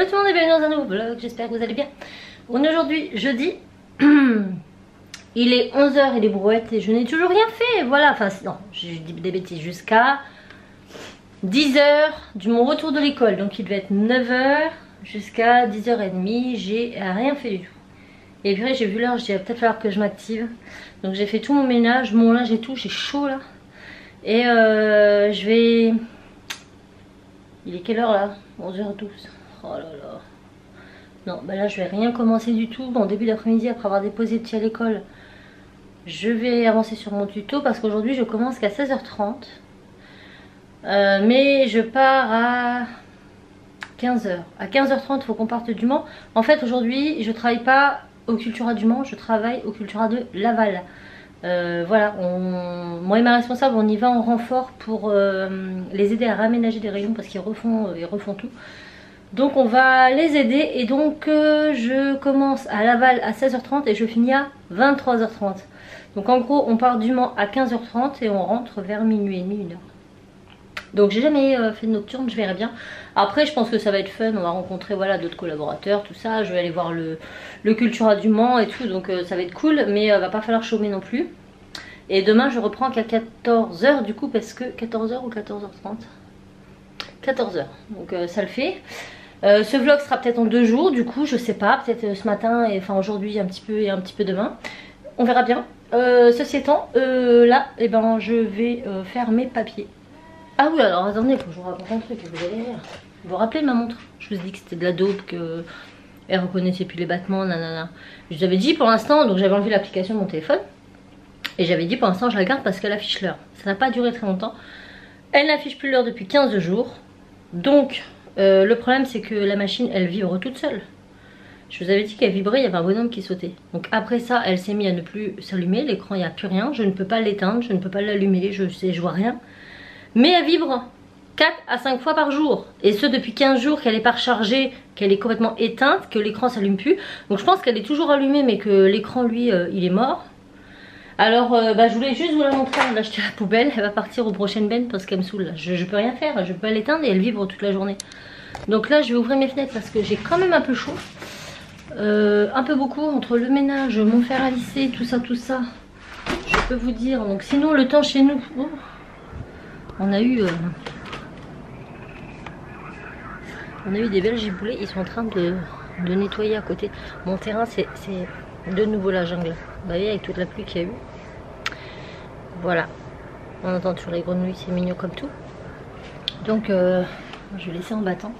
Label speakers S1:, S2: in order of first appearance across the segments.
S1: Hello tout le monde et bienvenue dans un nouveau vlog, j'espère que vous allez bien. On est aujourd'hui jeudi, il est 11 h et les brouettes et je n'ai toujours rien fait, voilà, enfin non, j'ai dit des bêtises, jusqu'à 10 h du mon retour de l'école, donc il devait être 9 h jusqu'à 10 h 30, j'ai rien fait du tout. Et puis j'ai vu l'heure, je dis il va peut-être falloir que je m'active, donc j'ai fait tout mon ménage, mon linge et tout, j'ai chaud là. Et je vais... Il est quelle heure là? 11 h 12. Oh là là. Non, bah là je vais rien commencer du tout. En début d'après-midi, après avoir déposé le petit à l'école, je vais avancer sur mon tuto parce qu'aujourd'hui je commence qu'à 16 h 30. Mais je pars à 15 h. À 15 h 30, il faut qu'on parte du Mans. En fait, aujourd'hui, je travaille pas au Cultura du Mans, je travaille au Cultura de Laval. Voilà, moi et ma responsable, on y va en renfort pour les aider à raménager des rayons parce qu'ils refont tout. Donc on va les aider et donc je commence à Laval à 16 h 30 et je finis à 23 h 30. Donc en gros on part du Mans à 15 h 30 et on rentre vers minuit et demi, 1 h. Donc j'ai jamais fait de nocturne, je verrai bien. Après je pense que ça va être fun, on va rencontrer voilà, d'autres collaborateurs, tout ça. Je vais aller voir le Cultura du Mans et tout, donc ça va être cool. Mais va pas falloir chômer non plus. Et demain je reprends qu'à 14 h du coup parce que 14 h ou 14 h 30 14 h, donc ça le fait. Ce vlog sera peut-être en 2 jours, du coup je sais pas, peut-être ce matin et enfin aujourd'hui un petit peu et un petit peu demain. On verra bien. Ceci étant, là eh ben, je vais faire mes papiers. Ah oui alors attendez, faut que je vous raconte un truc, vous allez rire. Vous vous rappelez de ma montre? Je vous ai dit que c'était de la dope, que elle reconnaissait plus les battements, nanana. Je vous avais dit pour l'instant, donc j'avais enlevé l'application de mon téléphone. Et j'avais dit pour l'instant je la garde parce qu'elle affiche l'heure. Ça n'a pas duré très longtemps. Elle n'affiche plus l'heure depuis 15 jours. Donc le problème c'est que la machine elle vibre toute seule. Je vous avais dit qu'elle vibrait, il y avait un bonhomme qui sautait. Donc après ça elle s'est mise à ne plus s'allumer. L'écran il n'y a plus rien, je ne peux pas l'éteindre, je ne peux pas l'allumer, je vois rien. Mais elle vibre 4 à 5 fois par jour. Et ce depuis 15 jours qu'elle n'est pas rechargée, qu'elle est complètement éteinte, que l'écran s'allume plus. Donc je pense qu'elle est toujours allumée mais que l'écran lui il est mort. Alors je voulais juste vous la montrer, on l'a jetée à la poubelle, elle va partir aux prochaines bennes parce qu'elle me saoule là. Je peux rien faire, je peux pas l'éteindre et elle vibre toute la journée. Donc là je vais ouvrir mes fenêtres parce que j'ai quand même un peu chaud. Un peu beaucoup entre le ménage, mon fer à lisser, tout ça. Je peux vous dire, donc sinon le temps chez nous, on a eu des belles giboulées, ils sont en train de nettoyer à côté. Mon terrain c'est de nouveau la jungle. Vous voyez avec toute la pluie qu'il y a eu. Voilà. On entend toujours les grenouilles, c'est mignon comme tout. Donc je vais laisser en battant.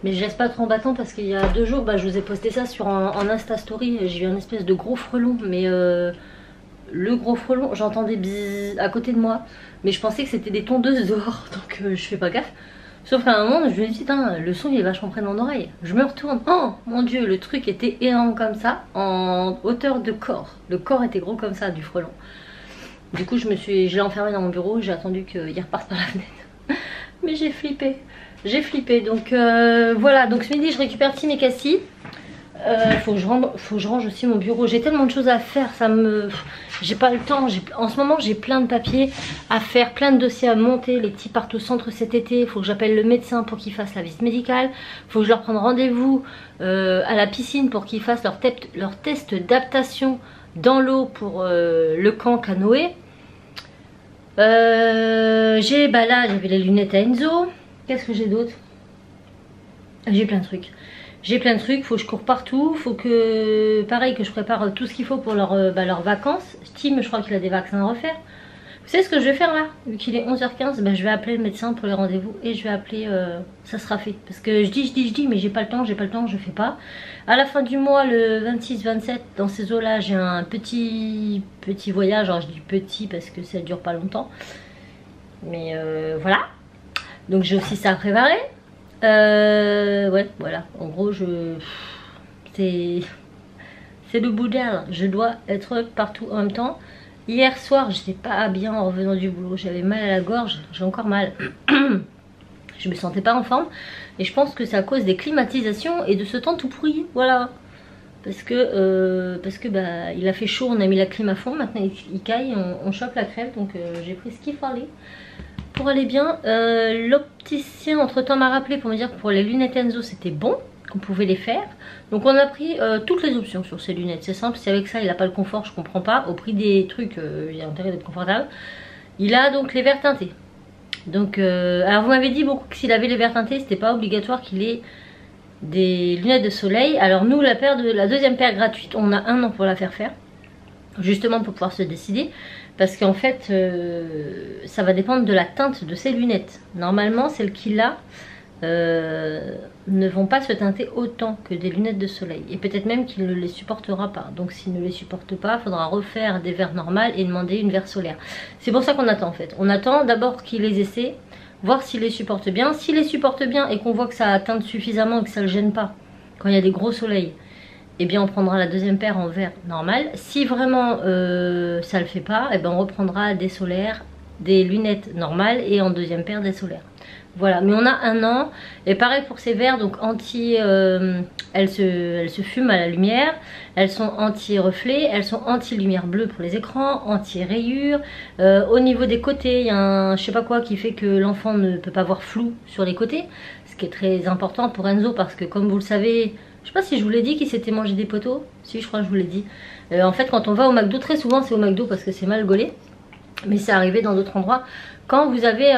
S1: Mais je laisse pas trop en battant parce qu'il y a 2 jours, je vous ai posté ça sur en Insta Story. J'ai eu un espèce de gros frelon. Mais le gros frelon, j'entendais bzzz à côté de moi. Mais je pensais que c'était des tondeuses dehors. Donc je fais pas gaffe. Sauf qu'à un moment, je me dis, putain, le son il est vachement près de mon oreille. Je me retourne. Oh mon dieu, le truc était énorme comme ça, en hauteur de corps. Le corps était gros comme ça, du frelon. Du coup, je l'ai enfermé dans mon bureau. J'ai attendu qu'il reparte par la fenêtre. Mais j'ai flippé. J'ai flippé. Donc voilà. Donc ce midi, je récupère Tim et Cassie. Faut que je range aussi mon bureau. J'ai tellement de choses à faire, j'ai pas le temps. En ce moment j'ai plein de papiers à faire, plein de dossiers à monter. Les petits partent au centre cet été. Il faut que j'appelle le médecin pour qu'il fasse la visite médicale. Il faut que je leur prenne rendez-vous à la piscine pour qu'ils fassent leur test d'adaptation dans l'eau pour le camp canoë. Là j'avais les lunettes à Enzo. Qu'est-ce que j'ai d'autre? J'ai plein de trucs. Faut que je cours partout, faut que, pareil, que je prépare tout ce qu'il faut pour leurs vacances. Tim, je crois qu'il a des vaccins à refaire. Vous savez ce que je vais faire là? Vu qu'il est 11 h 15, je vais appeler le médecin pour les rendez-vous et je vais appeler, ça sera fait. Parce que je dis, mais j'ai pas le temps, je fais pas. À la fin du mois, le 26-27, dans ces eaux-là, j'ai un petit voyage. Alors je dis petit parce que ça dure pas longtemps. Mais voilà. Donc j'ai aussi ça à préparer. Ouais, voilà. En gros, c'est le bordel. Je dois être partout en même temps. Hier soir, j'étais pas bien en revenant du boulot. J'avais mal à la gorge. J'ai encore mal. Je me sentais pas en forme. Et je pense que c'est à cause des climatisations et de ce temps tout pourri. Voilà. Parce que il a fait chaud. On a mis la clim à fond. Maintenant, il caille. On chope la crève. Donc, j'ai pris ce qu'il fallait pour aller bien. L'opticien entre temps m'a rappelé pour me dire que pour les lunettes Enzo c'était bon. qu'on pouvait les faire. Donc on a pris toutes les options sur ces lunettes. C'est simple, si avec ça il n'a pas le confort, je comprends pas. Au prix des trucs, il y a intérêt d'être confortable. Il a donc les verres teintés. Donc, alors vous m'avez dit beaucoup que s'il avait les verres teintés, c'était pas obligatoire qu'il ait des lunettes de soleil. Alors nous, la deuxième paire gratuite, on a 1 an pour la faire faire. Justement pour pouvoir se décider. Parce qu'en fait, ça va dépendre de la teinte de ses lunettes. Normalement, celles qu'il a ne vont pas se teinter autant que des lunettes de soleil. Et peut-être même qu'il ne les supportera pas. Donc s'il ne les supporte pas, il faudra refaire des verres normales et demander une verre solaire. C'est pour ça qu'on attend en fait. On attend d'abord qu'il les essaie, voir s'il les supporte bien. S'il les supporte bien et qu'on voit que ça teinte suffisamment et que ça ne le gêne pas quand il y a des gros soleils, eh bien on prendra la deuxième paire en verre normal. Si vraiment ça le fait pas, eh bien on reprendra des solaires, des lunettes normales et en deuxième paire des solaires. Voilà, mais on a 1 an. Et pareil pour ces verres, donc anti, elles se fument à la lumière. Elles sont anti-reflet, elles sont anti-lumière bleue pour les écrans, anti-rayures. Au niveau des côtés, il y a un je sais pas quoi qui fait que l'enfant ne peut pas voir flou sur les côtés. Ce qui est très important pour Enzo parce que comme vous le savez, je sais pas si je vous l'ai dit qu'il s'était mangé des poteaux. Si, je crois que je vous l'ai dit. En fait, quand on va au McDo, très souvent c'est au McDo parce que c'est mal gaulé. Mais c'est arrivé dans d'autres endroits. Quand vous avez,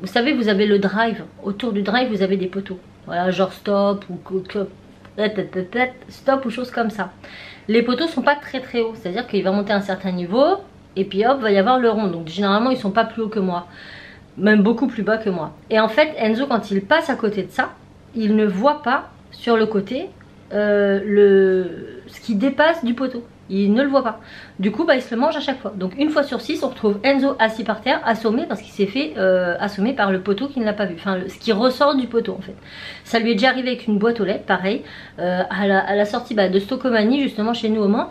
S1: vous savez, vous avez le drive. Autour du drive, vous avez des poteaux. Voilà, genre stop ou stop ou choses comme ça. Les poteaux sont pas très très hauts. C'est-à-dire qu'il va monter à un certain niveau. Et puis hop, va y avoir le rond. Donc généralement, ils sont pas plus hauts que moi. Même beaucoup plus bas que moi. Et en fait, Enzo, quand il passe à côté de ça, il ne voit pas sur le côté ce qui dépasse du poteau. Il ne le voit pas. Du coup, il se le mange à chaque fois. Donc une fois sur 6, on retrouve Enzo assis par terre, assommé parce qu'il s'est fait assommer par le poteau qui ne l'a pas vu. Enfin, ce qui ressort du poteau en fait. Ça lui est déjà arrivé avec une boîte aux lettres, pareil. À la sortie de Stocomanie, justement chez nous au Mans.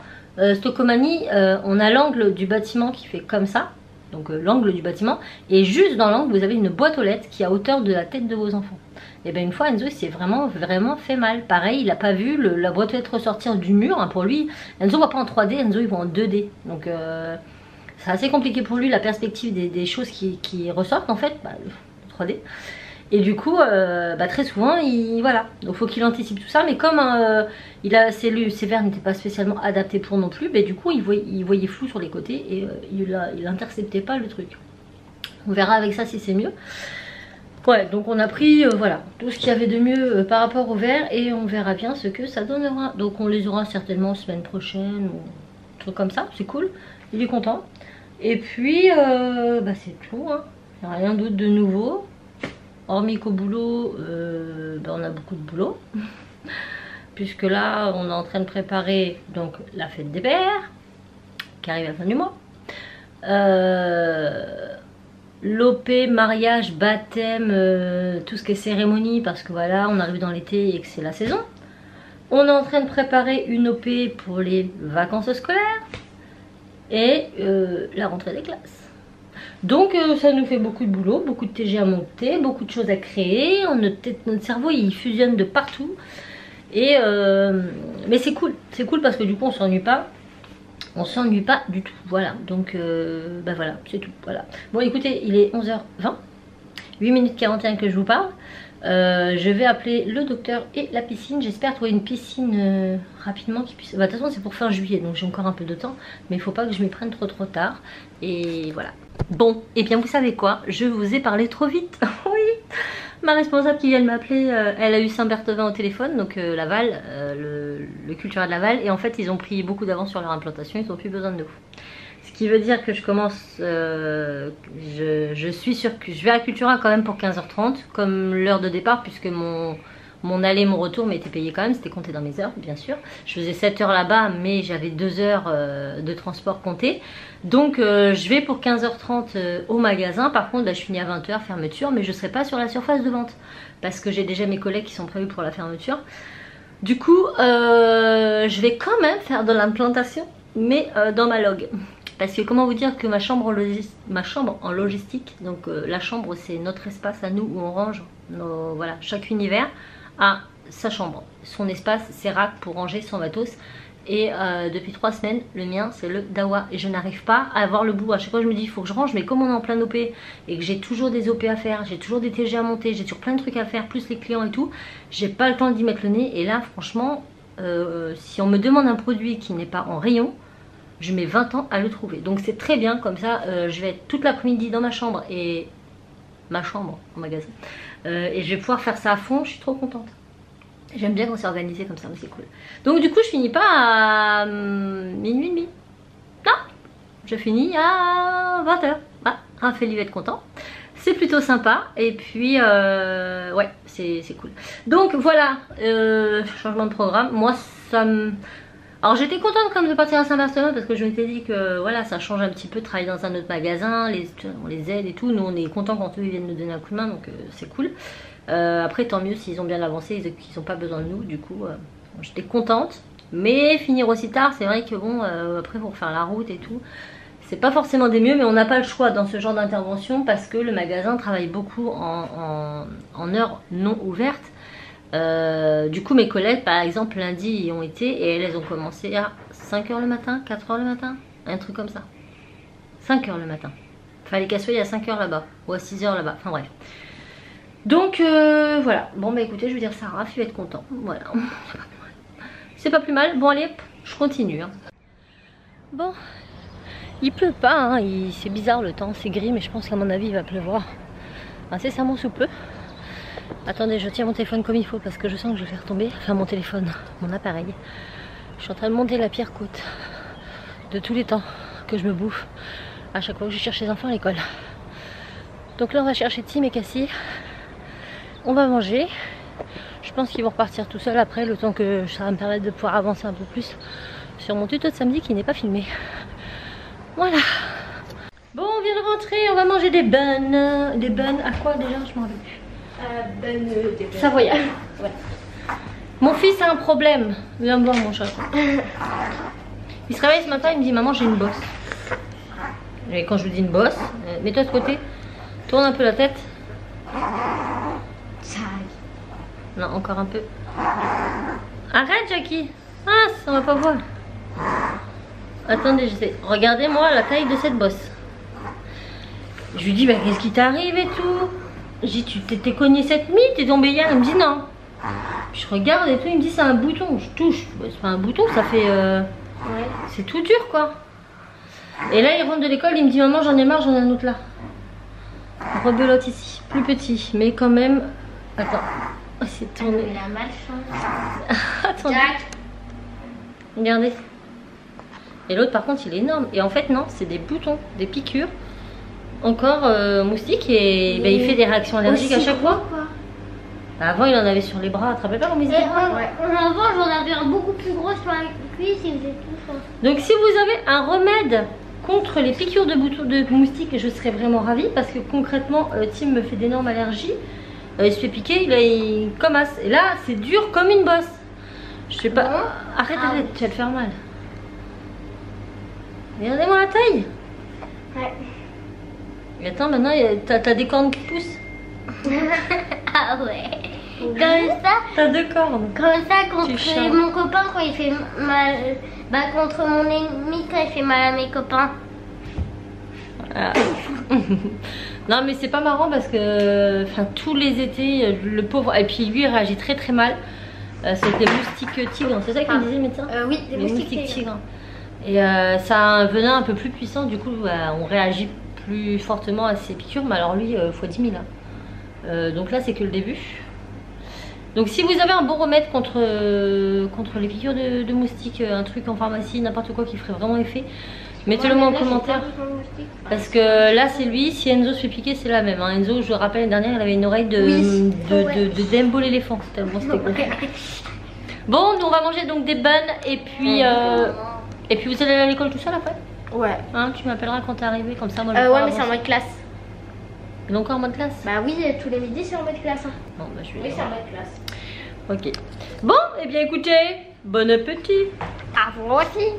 S1: Stocomanie, on a l'angle du bâtiment qui fait comme ça. Donc l'angle du bâtiment. Et juste dans l'angle, vous avez une boîte aux lettres qui est à hauteur de la tête de vos enfants. Et bien une fois Enzo s'est vraiment fait mal. Pareil, il n'a pas vu la boîte aux lettres ressortir du mur. Pour lui, Enzo ne voit pas en 3D, Enzo il voit en 2D. Donc c'est assez compliqué pour lui la perspective des choses qui ressortent en fait, 3D. Et du coup, très souvent, voilà. Donc il faut qu'il anticipe tout ça. Mais comme ses verres n'étaient pas spécialement adaptés pour non plus, du coup il voyait flou sur les côtés et il interceptait pas le truc. On verra avec ça si c'est mieux. Ouais, donc on a pris voilà, tout ce qu'il y avait de mieux par rapport aux verres et on verra bien ce que ça donnera. Donc on les aura certainement semaine prochaine ou un truc comme ça, c'est cool. Il est content. Et puis, c'est tout. Hein. Il n'y a rien d'autre de nouveau. Hormis qu'au boulot, on a beaucoup de boulot. Puisque là, on est en train de préparer donc la fête des pères, qui arrive à la fin du mois. L'OP, mariage, baptême, tout ce qui est cérémonie, parce que voilà, on arrive dans l'été et que c'est la saison. On est en train de préparer une OP pour les vacances scolaires et la rentrée des classes. Donc ça nous fait beaucoup de boulot, beaucoup de TG à monter, beaucoup de choses à créer. Notre cerveau il fusionne de partout. Et mais c'est cool parce que du coup on s'ennuie pas. On s'ennuie pas du tout, voilà, donc voilà, c'est tout, voilà. Bon écoutez, il est 11h20, 8 minutes 41 que je vous parle. Je vais appeler le docteur et la piscine. J'espère trouver une piscine rapidement qui puisse... de toute façon c'est pour fin juillet, donc j'ai encore un peu de temps. Mais il faut pas que je m'y prenne trop tard. Et voilà. Bon, et bien vous savez quoi, je vous ai parlé trop vite. Oui. Ma responsable qui vient de m'appeler, elle a eu Saint-Berthevin au téléphone, donc Laval, le Cultura de Laval. Et en fait ils ont pris beaucoup d'avance sur leur implantation, ils n'ont plus besoin de nous. Ce qui veut dire que je commence, je suis sûre que je vais à Cultura quand même pour 15h30, comme l'heure de départ, puisque mon aller et mon retour m'étaient payés quand même, c'était compté dans mes heures, bien sûr. Je faisais 7 heures là-bas, mais j'avais 2 heures de transport compté. Donc je vais pour 15h30 au magasin. Par contre, là, je finis à 20h, fermeture, mais je ne serai pas sur la surface de vente, parce que j'ai déjà mes collègues qui sont prévus pour la fermeture. Du coup, je vais quand même faire de l'implantation, mais dans ma log. Parce que comment vous dire que ma chambre en logistique, donc la chambre c'est notre espace à nous où on range voilà, chaque univers a sa chambre, son espace, ses racks pour ranger son matos. Et depuis 3 semaines, le mien c'est le Dahua. Et je n'arrive pas à avoir le bout. À chaque fois je me dis il faut que je range, mais comme on est en plein OP et que j'ai toujours des OP à faire, j'ai toujours des TG à monter, j'ai toujours plein de trucs à faire, plus les clients et tout, j'ai pas le temps d'y mettre le nez. Et là franchement, si on me demande un produit qui n'est pas en rayon, je mets 20 ans à le trouver. Donc c'est très bien, comme ça je vais être toute l'après-midi dans ma chambre et ma chambre en magasin. Et je vais pouvoir faire ça à fond, je suis trop contente. J'aime bien quand c'est organisé comme ça, mais c'est cool. Donc du coup je finis pas à minuit et demi. Non, je finis à 20h. Ah, Raphaël il va être content. C'est plutôt sympa. Et puis ouais, c'est cool. Donc voilà, changement de programme. Moi ça me... Alors j'étais contente quand même de partir à Saint-Barthélemy parce que je m'étais dit que voilà, ça change un petit peu de travailler dans un autre magasin, on les aide et tout. Nous on est contents quand eux ils viennent nous donner un coup de main, donc c'est cool. Après tant mieux s'ils ont bien avancé, ils n'ont pas besoin de nous, du coup j'étais contente. Mais finir aussi tard, c'est vrai que bon, après pour faire la route et tout, c'est pas forcément des mieux, mais on n'a pas le choix dans ce genre d'intervention parce que le magasin travaille beaucoup en heures non ouvertes. Du coup mes collègues par exemple lundi y ont été et elles ont commencé à 5h le matin, 4h le matin, un truc comme ça. 5h le matin. Fallait qu'elles soient à 5h là-bas ou à 6h là-bas, enfin bref. Donc voilà, bon bah écoutez, je veux dire ça, Raph il va être content, voilà. C'est pas plus mal, bon allez, je continue. Hein. Bon, il pleut pas, hein. C'est bizarre le temps, c'est gris, mais je pense qu'à mon avis il va pleuvoir incessamment sous peu. Attendez, je tiens mon téléphone comme il faut parce que je sens que je vais faire tomber, enfin mon téléphone, mon appareil. Je suis en train de monter la pire côte de tous les temps que je me bouffe à chaque fois que je cherche les enfants à l'école. Donc là on va chercher Tim et Cassie. On va manger. Je pense qu'ils vont repartir tout seuls après, le temps que ça va me permettre de pouvoir avancer un peu plus sur mon tuto de samedi qui n'est pas filmé. Voilà. Bon, on vient de rentrer, on va manger des buns. Des buns à quoi déjà? Je m'en rappelle plus. Savoyard. Ouais. Mon fils a un problème. Viens me voir mon chat. Il se réveille ce matin, il me dit maman j'ai une bosse. Et quand je lui dis une bosse, mets-toi de côté, tourne un peu la tête. Non, encore un peu. Arrête Jackie. Ah, ça va pas voir. Attendez, j'essaie. Regardez-moi la taille de cette bosse. Je lui dis, bah qu'est-ce qui t'arrive et tout? J'ai dit, tu t'es cogné cette nuit, t'es tombé hier? Il me dit non. Je regarde et tout, il me dit c'est un bouton. Je touche. Bah, c'est pas un bouton, ça fait... Ouais. C'est tout dur quoi. Et là il rentre de l'école, il me dit maman j'en ai marre, j'en ai un autre là. Rebelote ici, plus petit, mais quand même... Attends. Oh, c'est tourné.
S2: Il a malchance.
S1: Attendez.
S2: Jack.
S1: Regardez. Et l'autre par contre il est énorme. Et en fait non, c'est des boutons, des piqûres. Encore moustique et bah, il fait des réactions allergiques à chaque fois.
S2: Quoi.
S1: Avant il en avait sur les bras, tu te rappelles pas comment il se
S2: Avant j'en avais un beaucoup plus gros sur la cuisse et faisait tout ça.
S1: Donc si vous avez un remède contre les piqûres de boutons de moustiques, je serais vraiment ravie parce que concrètement Tim me fait d'énormes allergies. Il se fait piquer, il commence. Et là c'est dur comme une bosse. Je sais pas.
S2: Bon.
S1: Arrête, tu vas te faire mal. Regardez-moi la taille.
S2: Ouais.
S1: Et attends, maintenant t'as des cornes qui poussent.
S2: Ah ouais. Comme ça.
S1: T'as 2 cornes.
S2: Comme ça contre
S1: charmes.
S2: mon copain quand il fait mal. Bah contre mon ennemi quand il fait mal à mes copains.
S1: Voilà. Non mais c'est pas marrant parce que enfin tous les étés le pauvre, et puis lui il réagit très très mal. C'est des moustiques tigres, c'est ça qu'il me disait le médecin?
S2: Oui, des
S1: Les moustiques tigres. Et ça a un venin un peu plus puissant, du coup on réagit plus fortement à ces piqûres, mais alors lui fois 10 000 hein. Donc là c'est que le début. Donc si vous avez un bon remède contre les piqûres de moustiques, un truc en pharmacie, n'importe quoi qui ferait vraiment effet, mettez-le moi en commentaire. Parce que là c'est lui, si Enzo se fait piquer c'est la même. Hein. Enzo, je le rappelle, l'année dernière il avait une oreille de Dembo l'éléphant, tellement c'était gros. Bon, nous on va manger donc des buns et puis vous allez aller à l'école tout seul après?
S2: Ouais.
S1: Hein, tu m'appelleras quand t'es arrivé, comme ça moi je
S2: Ouais,
S1: pourrai
S2: mais c'est en
S1: avancer.
S2: mode classe.
S1: Il est encore en mode classe?
S2: Bah oui, tous les midis c'est en mode classe. Hein.
S1: Bon, bah je vais
S2: Oui,
S1: aller
S2: c'est en
S1: voir.
S2: mode classe.
S1: Ok. Bon, et bien écoutez, bon appétit.
S2: À vous aussi.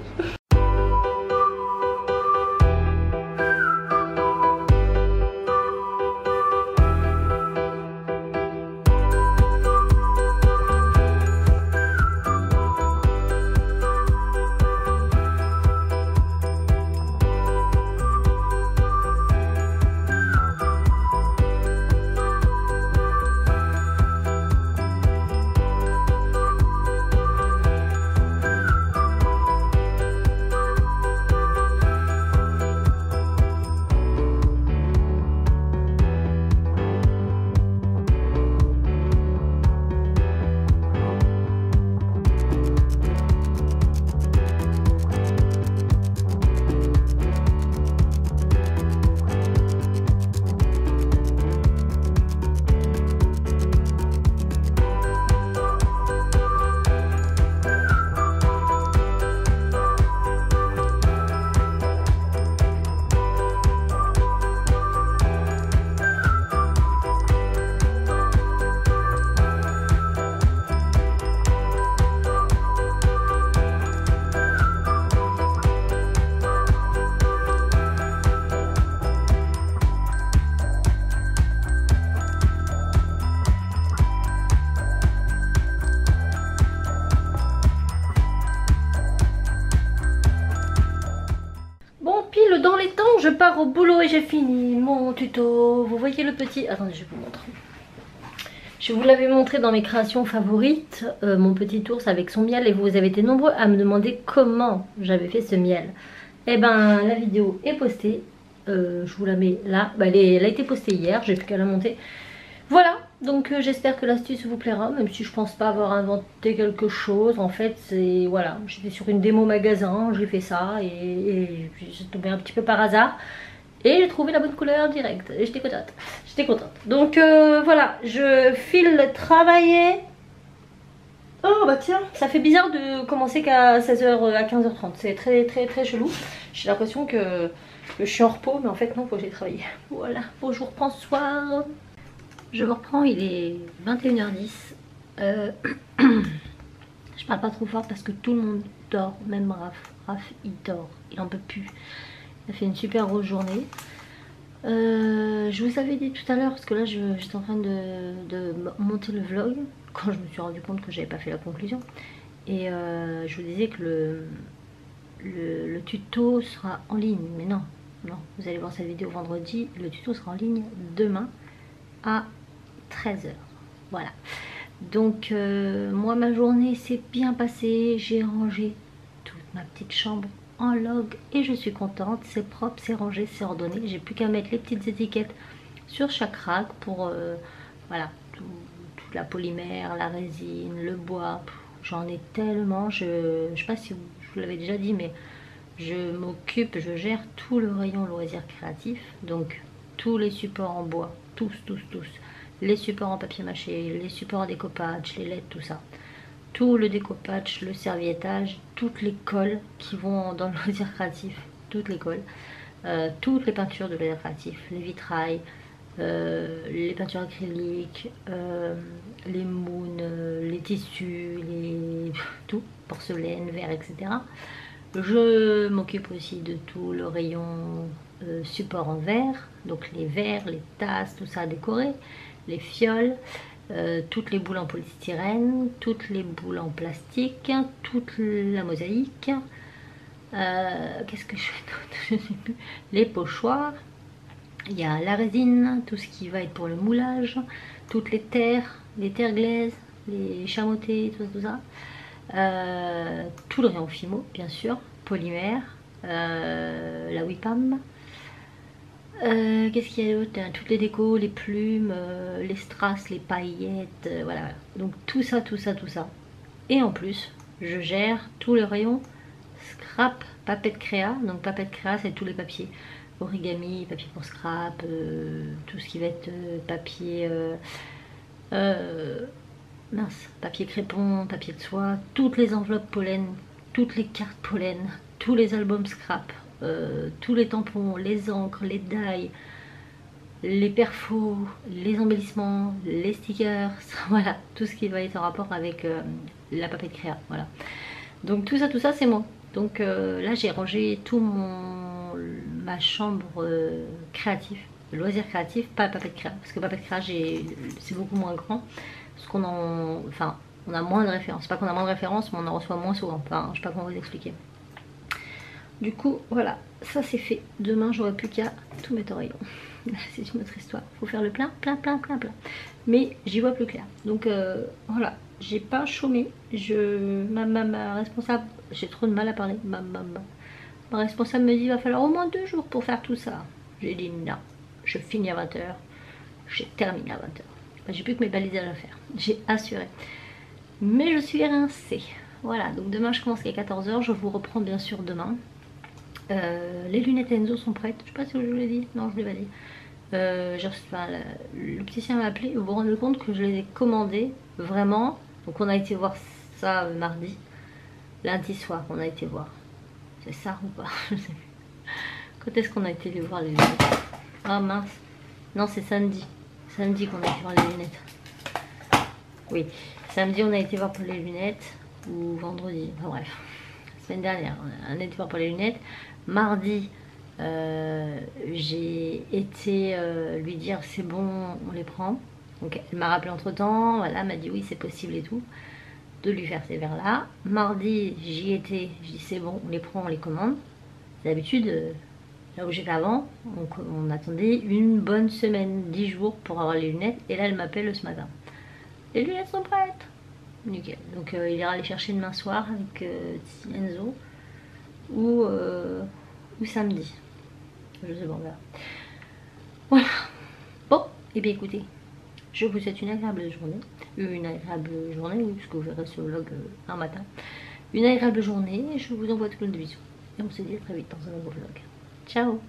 S1: au boulot et j'ai fini mon tuto. Vous voyez le petit... Attendez, je vous montre. Je vous l'avais montré dans mes créations favorites, mon petit ours avec son miel. Et vous avez été nombreux à me demander comment j'avais fait ce miel. Et ben la vidéo est postée. Je vous la mets là. Bah, elle a été postée hier, j'ai plus qu'à la monter. Voilà, donc j'espère que l'astuce vous plaira, même si je pense pas avoir inventé quelque chose. En fait, c'est voilà, j'étais sur une démo magasin, j'ai fait ça et j'ai tombé un petit peu par hasard. Et j'ai trouvé la bonne couleur directe et j'étais contente. J'étais contente. Donc voilà, je file travailler. Oh bah tiens, ça fait bizarre de commencer qu'à 16h, à 15h30. C'est très très très chelou. J'ai l'impression que je suis en repos, mais en fait non, faut que j'aille travailler. Voilà, bon je vous reprends ce soir. Je vous reprends, il est 21h10. Je parle pas trop fort parce que tout le monde dort, même Raph. Raph il dort, il en peut plus. Il a fait une super grosse journée. Je vous avais dit tout à l'heure, parce que là j'étais en train de monter le vlog, quand je me suis rendu compte que j'avais pas fait la conclusion. Et je vous disais que le tuto sera en ligne. Mais non, non, vous allez voir cette vidéo vendredi. Le tuto sera en ligne demain à 13h. Voilà. Donc moi ma journée s'est bien passée. J'ai rangé toute ma petite chambre en log et je suis contente. C'est propre, c'est rangé, c'est ordonné. J'ai plus qu'à mettre les petites étiquettes sur chaque rack pour voilà, toute la polymère, la résine, le bois. J'en ai tellement. Je sais pas si je vous l'avais déjà dit, mais je m'occupe, je gère tout le rayon loisirs créatifs. Donc tous les supports en bois, tous. Les supports en papier mâché, les supports en découpage, les lettres, tout ça. Tout le découpage, le serviettage, toutes les colles qui vont dans le loisir créatif, toutes les colles, toutes les peintures de loisir créatif, les vitrailles, les peintures acryliques, les mounes, les tissus, tout, porcelaine, verre, etc. Je m'occupe aussi de tout le rayon support en verre, donc les verres, les tasses, tout ça à décorer, les fioles, toutes les boules en polystyrène, toutes les boules en plastique, toute la mosaïque. Qu'est-ce que je fais d'autre? Je sais plus. Les pochoirs. Il y a la résine, tout ce qui va être pour le moulage, toutes les terres glaises, les chamotés, tout ça. Tout le rayon Fimo, bien sûr, polymère, la Wipam. Qu'est-ce qu'il y a d'autre? Toutes les décos, les plumes, les strass, les paillettes, voilà. Donc tout ça. Et en plus, je gère tout le rayon scrap, papette créa. Donc papette créa, c'est tous les papiers. Origami, papier pour scrap, tout ce qui va être papier... mince, papier crépon, papier de soie, toutes les enveloppes pollen, toutes les cartes pollen, tous les albums scrap, tous les tampons, les encres, les die, les perfos, les embellissements, les stickers, voilà, tout ce qui va être en rapport avec la papette créa, voilà. Donc tout ça c'est moi. Donc là j'ai rangé tout ma chambre créative, loisir créatif, pas papette créa, parce que papette créa c'est beaucoup moins grand. Parce qu'on on a moins de références. C'est pas qu'on a moins de références, mais on en reçoit moins souvent. Enfin, je sais pas comment vous expliquer. Du coup, voilà, ça c'est fait. Demain, j'aurai plus qu'à tout mettre au rayon. C'est une autre histoire. Faut faire le plein. Mais j'y vois plus clair. Donc voilà, j'ai pas chômé. Ma responsable, j'ai trop de mal à parler. Ma responsable me dit il va falloir au moins 2 jours pour faire tout ça. J'ai dit non, je finis à 20h. J'ai terminé à 20h. J'ai plus que mes balisages à faire, j'ai assuré. Mais je suis rincée. Voilà, donc demain je commence à 14h. Je vous reprends bien sûr demain. Les lunettes Enzo sont prêtes. Je sais pas si je vous l'ai dit. Non, je ne l'ai pas dit. L'opticien m'a appelé. Vous vous rendez compte que je les ai commandées vraiment. Donc on a été voir ça mardi. Lundi soir, on a été voir. C'est ça ou pas? Je sais plus. Quand est-ce qu'on a été les voir les lunettes? Ah mince. Non, c'est samedi. Samedi qu'on a été voir les lunettes. Oui, samedi on a été voir pour les lunettes. Ou vendredi, enfin bref. La semaine dernière, on a été voir pour les lunettes. Mardi, j'ai été lui dire c'est bon, on les prend. Donc elle m'a rappelé entre temps, voilà, elle m'a dit oui c'est possible et tout. De lui faire ces verres là. Mardi, j'y étais, je dis c'est bon, on les prend, on les commande. D'habitude, là où j'étais avant, donc on attendait une bonne semaine, 10 jours pour avoir les lunettes. Et là elle m'appelle ce matin. Les lunettes sont prêtes. Nickel. Donc il ira les chercher demain soir avec Enzo ou samedi. Je sais pas, on verra. Voilà. Bon, et bien écoutez, je vous souhaite une agréable journée. Oui, puisque vous verrez ce vlog un matin. Une agréable journée. Je vous envoie plein de bisous. Et on se dit à très vite dans un nouveau vlog. Ciao.